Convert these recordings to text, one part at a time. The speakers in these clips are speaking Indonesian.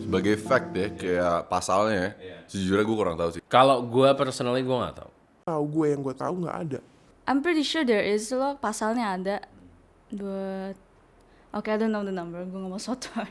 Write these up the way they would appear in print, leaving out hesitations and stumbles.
Sebagai fact deh, kayak pasalnya, sejujurnya gue kurang tahu sih. Kalau gue personally gue nggak tahu. Tahu yang gue tahu nggak ada. I'm pretty sure there is loh, pasalnya ada. But okay, I don't know the number, gue gak mau sotoy.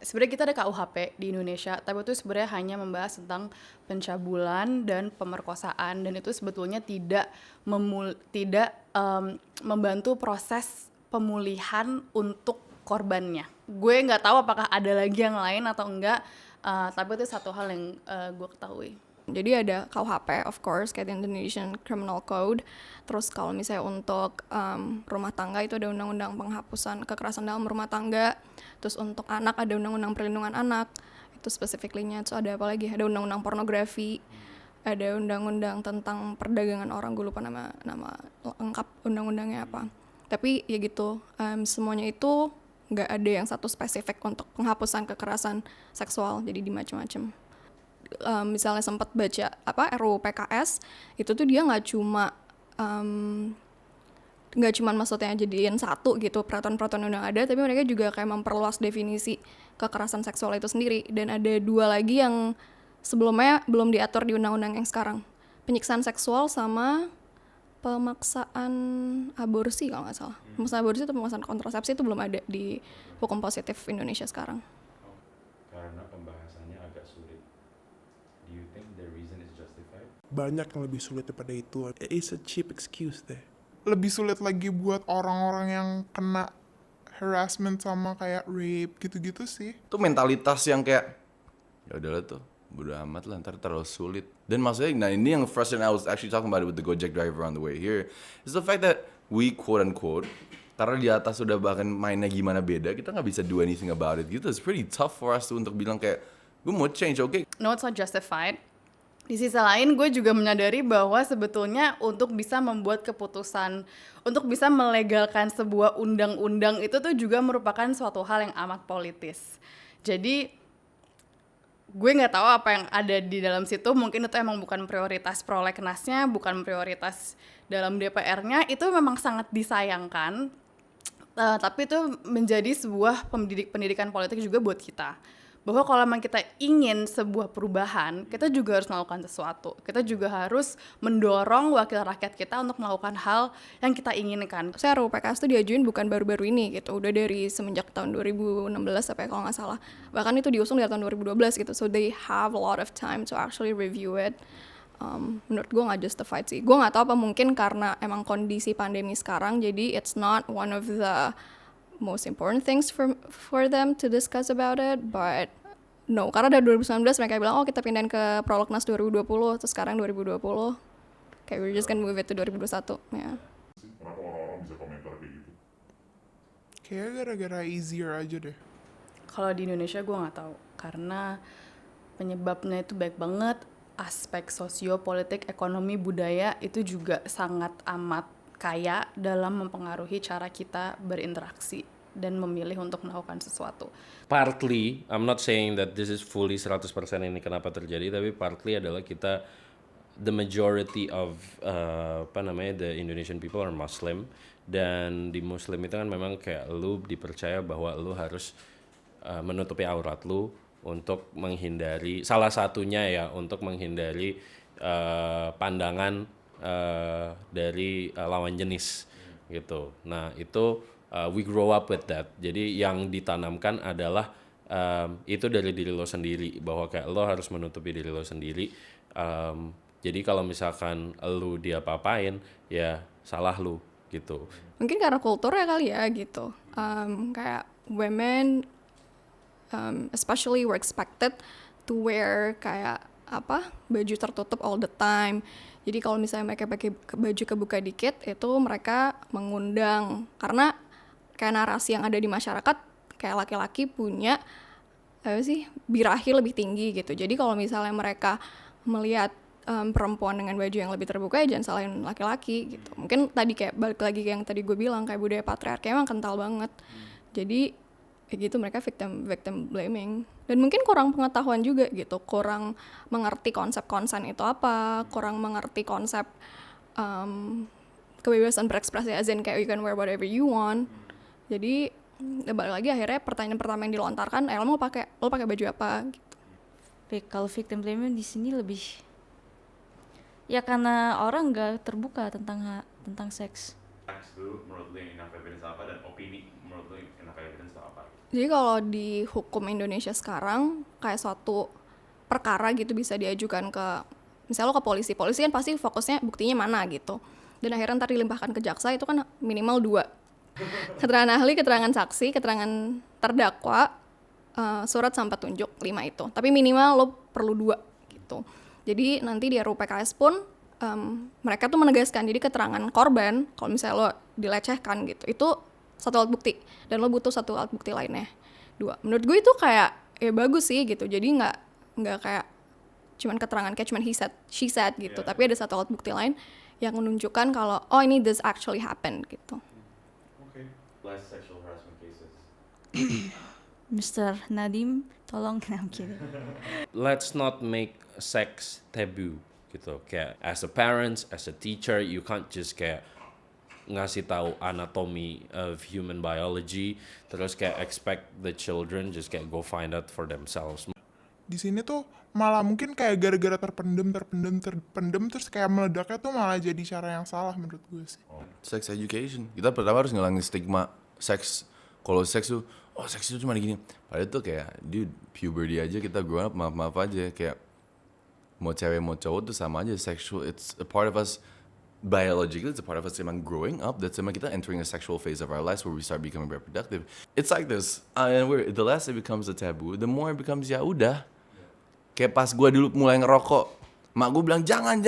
Sebenarnya kita ada KUHP di Indonesia, tapi itu sebenarnya hanya membahas tentang pencabulan dan pemerkosaan, dan itu sebetulnya tidak membantu proses pemulihan untuk korbannya. Gue nggak tahu apakah ada lagi yang lain atau enggak, tapi itu satu hal yang gue ketahui. Jadi ada KUHP, of course, kayak Indonesian Criminal Code. Terus kalau misalnya untuk rumah tangga itu ada undang-undang penghapusan kekerasan dalam rumah tangga. Terus untuk anak ada undang-undang perlindungan anak. Itu specifically-nya. Terus ada apa lagi? Ada undang-undang pornografi. Ada undang-undang tentang perdagangan orang. Gue lupa nama lengkap undang-undangnya apa. Tapi ya gitu, semuanya itu nggak ada yang satu spesifik untuk penghapusan kekerasan seksual. Jadi di macam-macam. Misalnya sempat baca RUU PKS itu tuh dia nggak cuma maksudnya jadiin satu gitu peraturan-peraturan yang ada, tapi mereka juga kayak memperluas definisi kekerasan seksual itu sendiri. Dan ada dua lagi yang sebelumnya belum diatur di undang-undang yang sekarang, penyiksaan seksual sama pemaksaan aborsi kalau nggak salah. Pemaksaan aborsi atau pemaksaan kontrasepsi itu belum ada di hukum positif Indonesia sekarang. Karena pembahasannya agak sulit. Do you think the reason is justified? Banyak yang lebih sulit daripada itu. It's a cheap excuse deh. Lebih sulit lagi buat orang-orang yang kena harassment sama kayak rape gitu-gitu sih. Itu mentalitas yang kayak, ya udahlah tuh, bodo amat lah, ntar terlalu sulit. Dan maksudnya, nah ini yang frustrating, I was actually talking about it with the Gojek driver on the way here, is the fact that we quote-unquote, karena di atas udah bahkan mainnya gimana beda, kita nggak bisa do anything about it gitu. It's pretty tough for us untuk bilang kayak, gue mau change, okay? No, it's not justified. Di sisi lain, gue juga menyadari bahwa sebetulnya untuk bisa membuat keputusan, untuk bisa melegalkan sebuah undang-undang itu tuh juga merupakan suatu hal yang amat politis. Jadi, gue nggak tahu apa yang ada di dalam situ. Mungkin itu emang bukan prioritas prolegnasnya, bukan prioritas dalam DPR-nya. Itu memang sangat disayangkan. Tapi itu menjadi sebuah pendidikan politik juga buat kita. Bahwa kalau memang kita ingin sebuah perubahan, kita juga harus melakukan sesuatu. Kita juga harus mendorong wakil rakyat kita untuk melakukan hal yang kita inginkan. Saya RUU PKS itu diajuin bukan baru-baru ini gitu, udah dari semenjak tahun 2016 sampai kalau nggak salah. Bahkan itu diusung dari tahun 2012 gitu, so they have a lot of time to actually review it. Menurut gue nggak justified sih. Gue nggak tahu apa mungkin karena emang kondisi pandemi sekarang, jadi it's not one of the most important things for them to discuss about it, but no, karena dari 2019 mereka bilang, oh kita pindahin ke prolegnas 2020, terus sekarang 2020, kayak we're just gonna move it to 2021, ya. Kenapa orang-orang bisa komentar kayak gitu? Kayak gara-gara easier aja deh. Kalau di Indonesia gue nggak tahu, karena penyebabnya itu baik banget. Aspek sosiopolitik, ekonomi, budaya itu juga sangat amat kaya dalam mempengaruhi cara kita berinteraksi dan memilih untuk melakukan sesuatu. Partly, I'm not saying that this is fully 100% ini kenapa terjadi, tapi partly adalah kita, the majority of the Indonesian people are Muslim, dan di Muslim itu kan memang kayak lu dipercaya bahwa lu harus menutupi aurat lu untuk menghindari, salah satunya ya untuk menghindari pandangan dari lawan jenis gitu. Nah itu we grow up with that. Jadi yang ditanamkan adalah itu dari diri lo sendiri, bahwa kayak lo harus menutupi diri lo sendiri. Jadi kalau misalkan lo diapa-apain ya salah lo gitu. Mungkin karena kulturnya kali ya gitu. Kayak women especially were expected to wear kayak baju tertutup all the time. Jadi kalau misalnya mereka pakai baju kebuka dikit, itu mereka mengundang, karena kayak narasi yang ada di masyarakat kayak laki-laki punya birahi lebih tinggi gitu. Jadi kalau misalnya mereka melihat perempuan dengan baju yang lebih terbuka, ya jangan salahin laki-laki gitu. Mungkin tadi kayak balik lagi kayak yang tadi gue bilang, kayak budaya patriarki emang kental banget. Jadi kayak gitu mereka victim blaming. Dan mungkin kurang pengetahuan juga gitu, kurang mengerti konsep konsen itu apa, kurang mengerti konsep kebebasan berekspresi, as in kayak you can wear whatever you want. Jadi Dan balik lagi akhirnya pertanyaan pertama yang dilontarkan, lo pakai baju apa gitu. Kalau victim blaming di sini lebih ya karena orang nggak terbuka tentang seks. Facts dulu menurut lu yang enough evidence apa, dan opini menurut lu yang enough evidence itu apa? Jadi kalau di hukum Indonesia sekarang kayak suatu perkara gitu bisa diajukan ke misalnya lo ke polisi kan pasti fokusnya buktinya mana gitu. Dan akhirnya ntar dilimpahkan ke jaksa itu kan minimal 2. Keterangan ahli, keterangan saksi, keterangan terdakwa, surat sampai tunjuk 5 itu. Tapi minimal lo perlu 2 gitu. Jadi nanti di RUU PKS pun mereka tuh menegaskan jadi keterangan korban kalau misalnya lo dilecehkan gitu itu satu alat bukti dan lo butuh satu alat bukti lainnya 2. Menurut gue itu kayak ya bagus sih gitu. Jadi nggak kayak cuman keterangan kayak cuman he said, she said gitu. Tapi ada satu alat bukti lain yang menunjukkan kalau oh ini this actually happened gitu. Okay. Less sexual harassment cases. Mr. Nadim, tolong. I'm kidding. Let's not make sex taboo gitu. Kayak as a parents, as a teacher, you can't just kayak ngasih tahu anatomy of human biology terus kayak expect the children just kayak go find out for themselves. Di sini tuh malah mungkin kayak gara-gara terpendam terus kayak meledaknya tuh malah jadi cara yang salah menurut gue sih. Sex education. Kita pertama harus ngilangin stigma seks. Kalau seks tuh, oh seks itu cuma gini. Padahal tuh kayak, dude, puberty aja kita grow up, maaf aja. Kayak mau cewek mau cowok tuh sama aja. Sexual, it's a part of us. Biologically, it's a part of us emang growing up. That's emang kita entering a sexual phase of our lives where we start becoming reproductive. It's like this. And the less it becomes a taboo, the more it becomes ya udah. Kayak pas gue dulu mulai ngerokok, mak gue bilang jangan.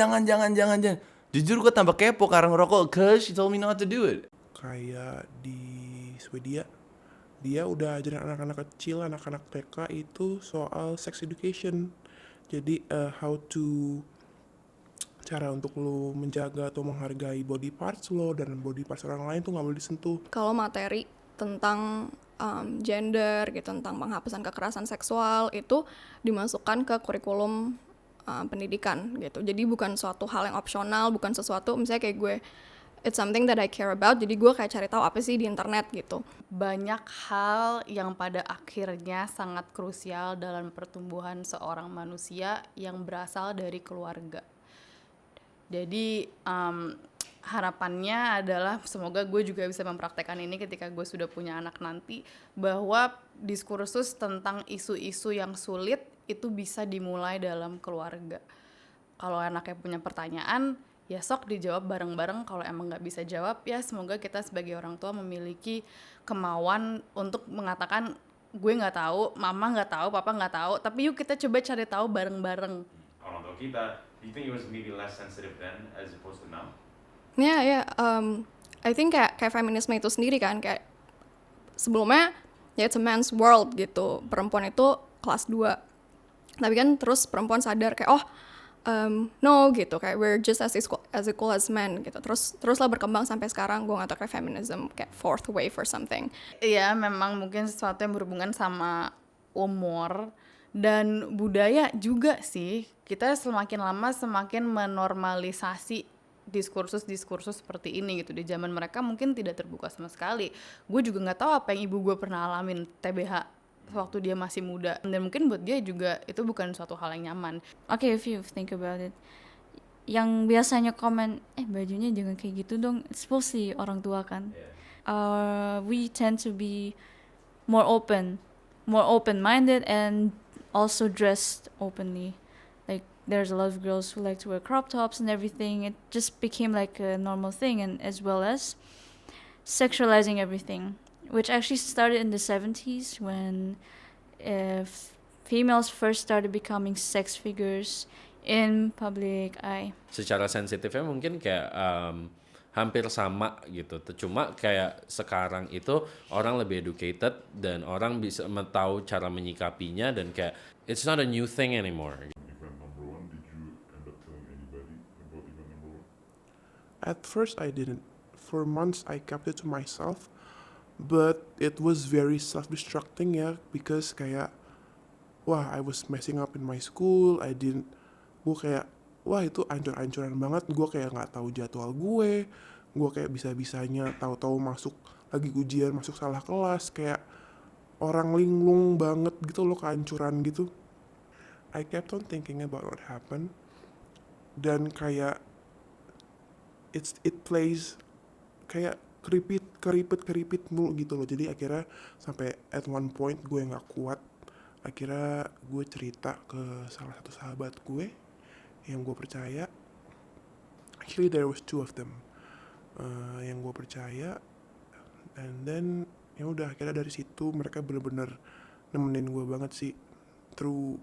Jujur gue tambah kepo karena ngerokok, cause she told me not to do it. Kayak di Swedia, dia udah ajarin anak-anak kecil, anak-anak TK itu soal sex education. Jadi cara untuk lo menjaga atau menghargai body parts lo dan body parts orang lain tuh nggak boleh disentuh. Kalau materi tentang gender gitu, tentang penghapusan kekerasan seksual itu dimasukkan ke kurikulum pendidikan gitu. Jadi bukan suatu hal yang opsional, bukan sesuatu misalnya kayak gue it's something that I care about, jadi gue kayak cari tahu apa sih di internet gitu. Banyak hal yang pada akhirnya sangat krusial dalam pertumbuhan seorang manusia yang berasal dari keluarga. Jadi harapannya adalah semoga gue juga bisa mempraktekkan ini ketika gue sudah punya anak nanti, bahwa diskursus tentang isu-isu yang sulit itu bisa dimulai dalam keluarga. Kalau anaknya punya pertanyaan, ya sok dijawab bareng-bareng. Kalau emang nggak bisa jawab, ya semoga kita sebagai orang tua memiliki kemauan untuk mengatakan gue nggak tahu, mama nggak tahu, papa nggak tahu, tapi yuk kita coba cari tahu bareng-bareng. Orang tua kita, do you think it was maybe less sensitive then as opposed to now? Ya, I think kayak feminisme itu sendiri kan, kayak sebelumnya ya it's a man's world gitu, perempuan itu kelas 2. Tapi kan terus perempuan sadar kayak no gitu, kayak we're just as equal as men gitu. Teruslah berkembang sampai sekarang, gue nggak tahu kayak feminism kayak fourth wave or something. Iya, memang mungkin sesuatu yang berhubungan sama umur dan budaya juga sih. Kita semakin lama semakin menormalisasi diskursus seperti ini gitu. Di zaman mereka mungkin tidak terbuka sama sekali. Gue juga nggak tahu apa yang ibu gue pernah alamin TBH waktu dia masih muda, dan mungkin buat dia juga itu bukan suatu hal yang nyaman. Okay, if you think about it, yang biasanya komen bajunya jangan kayak gitu dong, it's mostly orang tua kan. We tend to be more open-minded and also dressed openly. Like there's a lot of girls who like to wear crop tops and everything. It just became like a normal thing, and as well as sexualizing everything, which actually started in the 70s when females first started becoming sex figures in public eye. Secara sensitifnya mungkin kayak hampir sama gitu. Cuma kayak sekarang itu orang lebih educated dan orang bisa tahu cara menyikapinya, dan kayak it's not a new thing anymore. Event number 1, did you end up telling anybody about event number 1? At first I didn't. For months I kept it to myself, but it was very self-destructing ya, because kayak wah I was messing up in my school. Gue kayak wah itu ancur-ancuran banget. Gue kayak nggak tahu jadwal gue kayak bisa-bisanya tahu-tahu masuk lagi ujian masuk salah kelas, kayak orang linglung banget gitu loh, kehancuran gitu. I kept on thinking about what happened, dan kayak it plays kayak keripit mulu gitu loh. Jadi akhirnya sampai at one point gue nggak kuat, akhirnya gue cerita ke salah satu sahabat gue yang gue percaya. Actually there was two of them yang gue percaya, and then ya udah, akhirnya dari situ mereka bener-bener nemenin gue banget sih through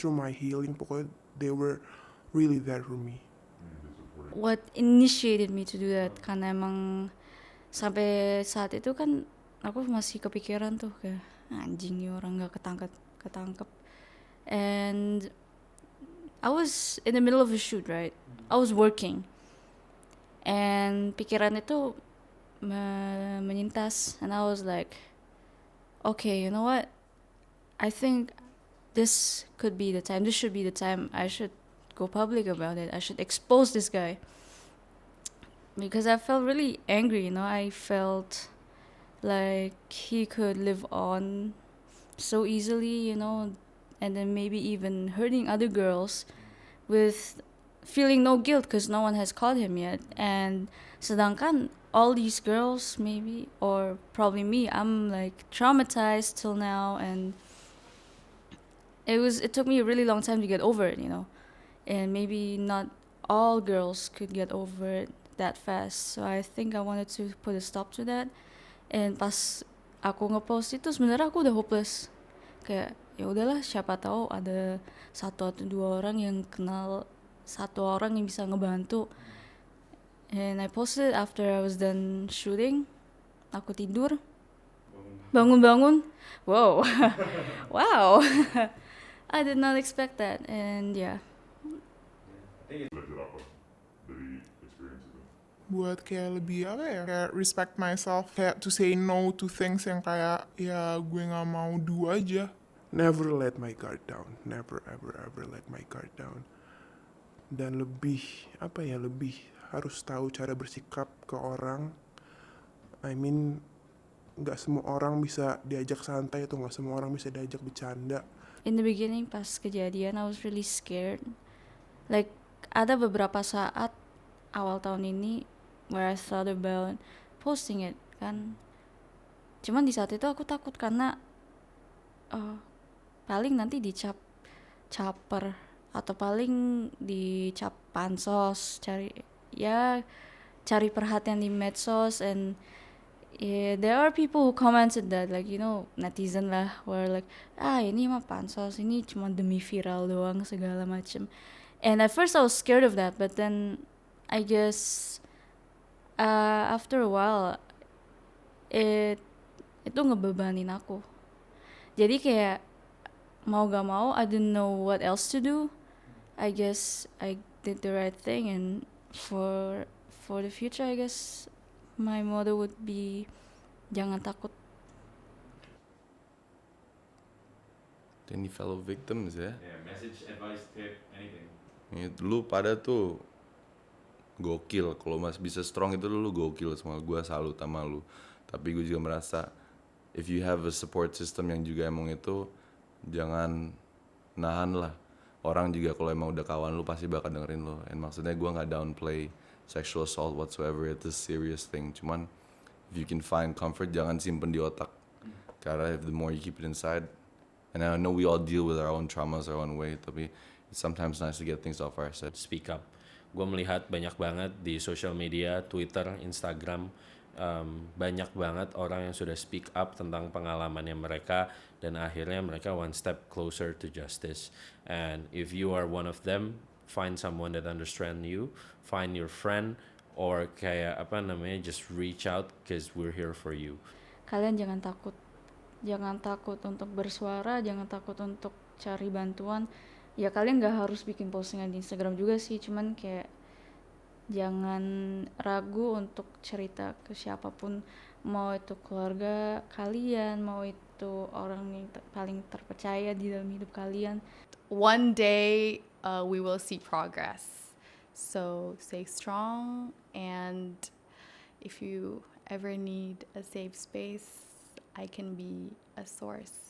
my healing. Pokoknya they were really there for me. What initiated me to do that, karena emang sampai saat itu kan aku masih kepikiran tuh kayak anjing nih orang nggak ketangkep, and I was in the middle of a shoot, right? I was working, and pikiran itu menyintas, and I was like, okay, you know what? I think this could be the time. This should be the time. I should go public about it. I should expose this guy. Because I felt really angry, you know. I felt like he could live on so easily, you know, and then maybe even hurting other girls with feeling no guilt because no one has caught him yet. And sedangkan all these girls, maybe, or probably me, I'm like traumatized till now, and it took me a really long time to get over it, you know. And maybe not all girls could get over it that fast. So I think I wanted to put a stop to that. And pas aku ngepost itu sebenarnya aku udah hopeless. Kayak ya udahlah, siapa tahu ada satu atau dua orang yang kenal satu orang yang bisa ngebantu. And I posted after I was done shooting. Aku tidur, bangun. Wow. Wow. I did not expect that. And yeah. Belajar apa dari experience itu? Buat kayak lebih apa ya, kayak respect myself, kayak to say no to things yang kayak ya gue nggak mau do aja. Never let my guard down, never ever let my guard down. Dan lebih apa ya, lebih harus tahu cara bersikap ke orang. I mean, nggak semua orang bisa diajak santai atau nggak semua orang bisa diajak bercanda. In the beginning pas kejadian I was really scared. Like ada beberapa saat awal tahun ini where I thought about posting it kan. Cuman di saat itu aku takut karena paling nanti dicap caper atau paling dicap pansos, cari perhatian di medsos. And yeah, there are people who commented that, like, you know, netizen lah, were like, ini mah pansos, ini cuma demi viral doang segala macem. And at first I was scared of that, but then I guess after a while itu ngebebanin aku. Jadi kayak mau gak mau, I didn't know what else to do. I guess I did the right thing, and for the future, I guess my motto would be jangan takut. Any fellow victims ya? Yeah, message, advice, tip, anything. Lu pada tuh gokil, kalau masih bisa strong itu lu gokil, semua gue salut sama lu. Tapi gue juga merasa if you have a support system yang juga emang itu, jangan nahan lah. Orang juga kalau emang udah kawan lu pasti bakal dengerin lu. And maksudnya gue nggak downplay sexual assault whatsoever, it's a serious thing. Cuman if you can find comfort, jangan simpen di otak. Karena if the more you keep it inside, and I know we all deal with our own traumas our own way, tapi it's sometimes nice to get things off our chest. Speak up. Gue melihat banyak banget di social media, Twitter, Instagram, banyak banget orang yang sudah speak up tentang pengalamannya mereka, dan akhirnya mereka one step closer to justice. And if you are one of them, find someone that understand you, find your friend, or kayak just reach out, because we're here for you. Kalian jangan takut untuk bersuara, jangan takut untuk cari bantuan. Ya kalian gak harus bikin postingan di Instagram juga sih, cuman kayak jangan ragu untuk cerita ke siapapun, mau itu keluarga kalian, mau itu orang yang paling terpercaya di dalam hidup kalian. One day we will see progress. So stay strong, and if you ever need a safe space, I can be a source.